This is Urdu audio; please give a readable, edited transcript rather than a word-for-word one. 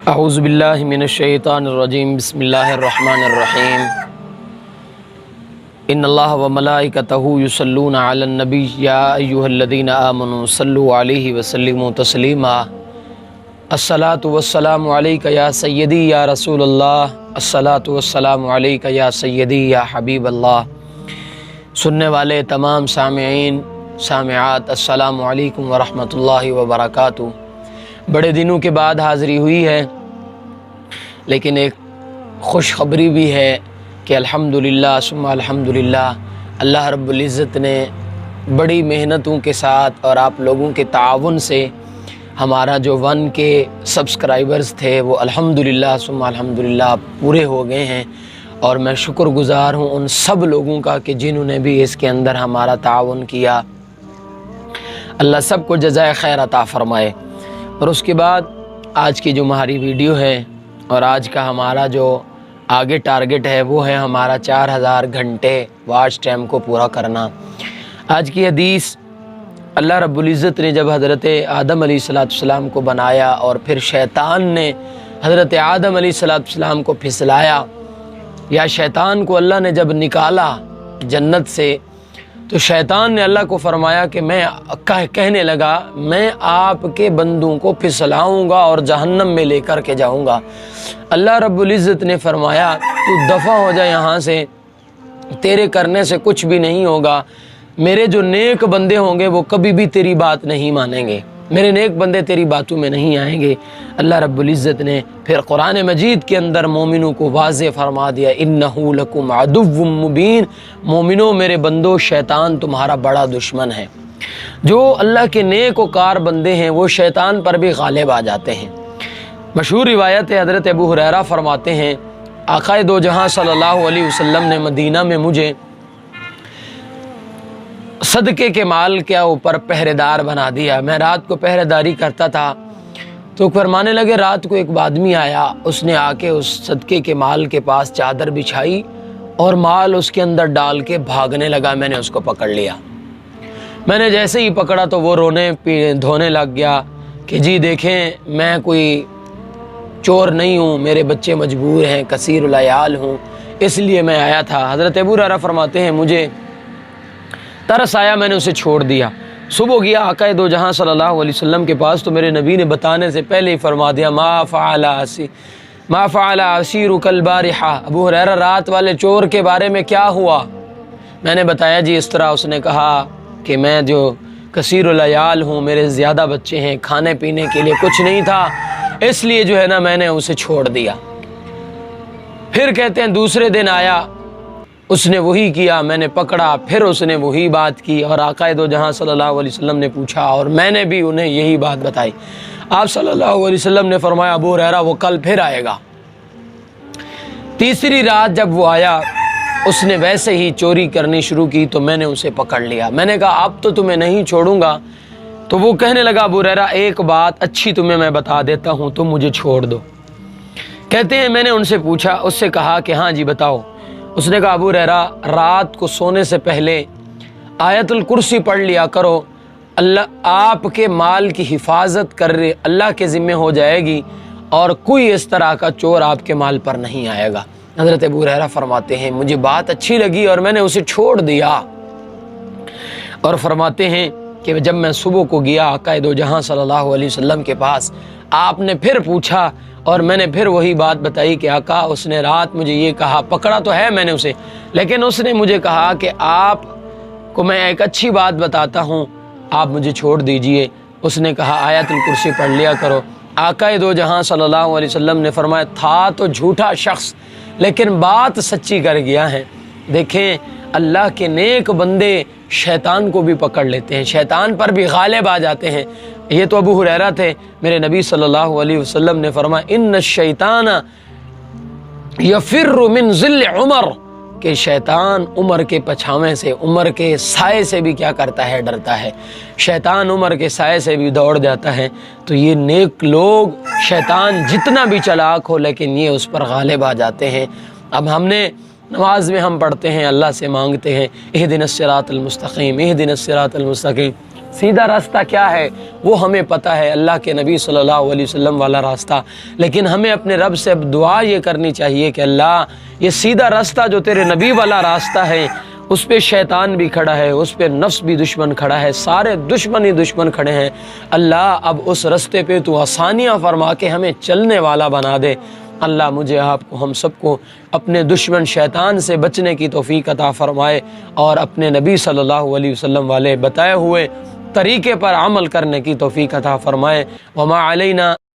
اعوذ باللہ من الشیطان الرجیم بسم اللہ الرحمن الرحیم ان اللہ وملائکتہ یصلون علی النبی یا ایہا الذین آمنوا صلوا علیہ وسلموا تسلیما الصلاۃ والسلام علیک یا سیدی یا رسول اللہ الصلاۃ والسلام علیک یا سیدی یا حبیب اللہ۔ سننے والے تمام سامعین سامعات السلام علیکم ورحمۃ اللہ وبرکاتہ۔ بڑے دنوں کے بعد حاضری ہوئی ہے، لیکن ایک خوشخبری بھی ہے کہ الحمدللہ ثم الحمدللہ اللہ رب العزت نے بڑی محنتوں کے ساتھ اور آپ لوگوں کے تعاون سے ہمارا جو 1 کے سبسکرائبرز تھے وہ الحمدللہ ثم الحمدللہ پورے ہو گئے ہیں، اور میں شکر گزار ہوں ان سب لوگوں کا کہ جنہوں نے بھی اس کے اندر ہمارا تعاون کیا۔ اللہ سب کو جزائے خیر عطا فرمائے۔ اور اس کے بعد آج کی جو ہماری ویڈیو ہے اور آج کا ہمارا جو آگے ٹارگٹ ہے وہ ہے ہمارا 4000 گھنٹے واچ ٹائم کو پورا کرنا۔ آج کی حدیث، اللہ رب العزت نے جب حضرت آدم علیہ السلام کو بنایا اور پھر شیطان نے حضرت آدم علیہ السلام کو پھسلایا، یا شیطان کو اللہ نے جب نکالا جنت سے، تو شیطان نے اللہ کو فرمایا کہ میں کہنے لگا میں آپ کے بندوں کو پھسلاؤں گا اور جہنم میں لے کر کے جاؤں گا۔ اللہ رب العزت نے فرمایا تو دفع ہو جا یہاں سے، تیرے کرنے سے کچھ بھی نہیں ہوگا، میرے جو نیک بندے ہوں گے وہ کبھی بھی تیری بات نہیں مانیں گے، میرے نیک بندے تیری باتوں میں نہیں آئیں گے۔ اللہ رب العزت نے پھر قرآن مجید کے اندر مومنوں کو واضح فرما دیا، انہو لکم عدو مبین، مومنوں میرے بندو شیطان تمہارا بڑا دشمن ہے۔ جو اللہ کے نیک و کار بندے ہیں وہ شیطان پر بھی غالب آ جاتے ہیں۔ مشہور روایت ہے، حضرت ابو ہریرہ فرماتے ہیں آقا دو جہاں صلی اللہ علیہ وسلم نے مدینہ میں مجھے صدقے کے مال کے اوپر پہرے دار بنا دیا۔ میں رات کو پہرے داری کرتا تھا، تو فرمانے لگے رات کو ایک آدمی آیا، اس نے آ کے اس صدقے کے مال کے پاس چادر بچھائی اور مال اس کے اندر ڈال کے بھاگنے لگا۔ میں نے اس کو پکڑ لیا۔ میں نے جیسے ہی پکڑا تو وہ رونے دھونے لگ گیا کہ جی دیکھیں میں کوئی چور نہیں ہوں، میرے بچے مجبور ہیں، کثیر العیال ہوں، اس لیے میں آیا تھا۔ حضرت ابو ہریرہ فرماتے ہیں مجھے ترس آیا، میں نے اسے چھوڑ دیا۔ صبح گیا آقا دو جہاں صلی اللہ علیہ وسلم کے پاس، تو میرے نبی نے بتانے سے پہلے ہی فرما دیا ما فعل اسیرک البارحہ، ابو ہریرہ رات والے چور کے بارے میں کیا ہوا؟ میں نے بتایا جی اس طرح۔ اس نے کہا کہ میں جو کثیر العیال ہوں، میرے زیادہ بچے ہیں، کھانے پینے کے لیے کچھ نہیں تھا، اس لیے جو ہے نا میں نے اسے چھوڑ دیا۔ پھر کہتے ہیں دوسرے دن آیا، اس نے وہی کیا، میں نے پکڑا، پھر اس نے وہی بات کی، اور آقا دو جہاں صلی اللہ علیہ وسلم نے پوچھا اور میں نے بھی انہیں یہی بات بتائی۔ آپ صلی اللہ علیہ وسلم نے فرمایا ابو ہریرہ وہ کل پھر آئے گا۔ تیسری رات جب وہ آیا، اس نے ویسے ہی چوری کرنی شروع کی، تو میں نے اسے پکڑ لیا۔ میں نے کہا اب تو تمہیں نہیں چھوڑوں گا۔ تو وہ کہنے لگا ابو ہریرہ ایک بات اچھی تمہیں میں بتا دیتا ہوں، تم مجھے چھوڑ دو۔ کہتے ہیں میں نے ان سے پوچھا، اس سے کہا کہ ہاں جی بتاؤ۔ اس نے کہا ابو ہریرہ رات کو سونے سے پہلے آیت الکرسی پڑھ لیا کرو، اللہ آپ کے مال کی حفاظت کر رہے اللہ کے ذمہ ہو جائے گی، اور کوئی اس طرح کا چور آپ کے مال پر نہیں آئے گا۔ حضرت ابو ہریرہ فرماتے ہیں مجھے بات اچھی لگی اور میں نے اسے چھوڑ دیا۔ اور فرماتے ہیں کہ جب میں صبح کو گیا آقا دو جہاں صلی اللہ علیہ وسلم کے پاس، آپ نے پھر پوچھا اور میں نے پھر وہی بات بتائی کہ آقا اس نے رات مجھے یہ کہا، پکڑا تو ہے میں نے اسے، لیکن اس نے مجھے کہا کہ آپ کو میں ایک اچھی بات بتاتا ہوں، آپ مجھے چھوڑ دیجئے۔ اس نے کہا آیت الکرسی پڑھ لیا کرو۔ آقا دو جہاں صلی اللہ علیہ وسلم نے فرمایا تھا تو جھوٹا شخص، لیکن بات سچی کر گیا ہے۔ دیکھیں اللہ کے نیک بندے شیطان کو بھی پکڑ لیتے ہیں، شیطان پر بھی غالب آ جاتے ہیں۔ یہ تو ابو ہریرہ تھے، میرے نبی صلی اللہ علیہ وسلم نے فرمایا ان الشیطان یفر من ظل عمر، کہ شیطان عمر کے پچھاویں سے، عمر کے سائے سے بھی کیا کرتا ہے، ڈرتا ہے۔ شیطان عمر کے سائے سے بھی دوڑ جاتا ہے۔ تو یہ نیک لوگ، شیطان جتنا بھی چلاک ہو لیکن یہ اس پر غالب آ جاتے ہیں۔ اب ہم نے نماز میں ہم پڑھتے ہیں، اللہ سے مانگتے ہیں اہدنا الصراط المستقیم اہدنا الصراط المستقیم، سیدھا راستہ کیا ہے وہ ہمیں پتہ ہے، اللہ کے نبی صلی اللہ علیہ وسلم والا راستہ، لیکن ہمیں اپنے رب سے اب دعا یہ کرنی چاہیے کہ اللہ یہ سیدھا راستہ جو تیرے نبی والا راستہ ہے اس پہ شیطان بھی کھڑا ہے، اس پہ نفس بھی دشمن کھڑا ہے، سارے دشمن ہی دشمن کھڑے ہیں، اللہ اب اس راستے پہ تو آسانیاں فرما کے ہمیں چلنے والا بنا دے۔ اللہ مجھے آپ کو ہم سب کو اپنے دشمن شیطان سے بچنے کی توفیق عطا فرمائے اور اپنے نبی صلی اللہ علیہ وسلم والے بتائے ہوئے طریقے پر عمل کرنے کی توفیق عطا فرمائے۔ وما علینا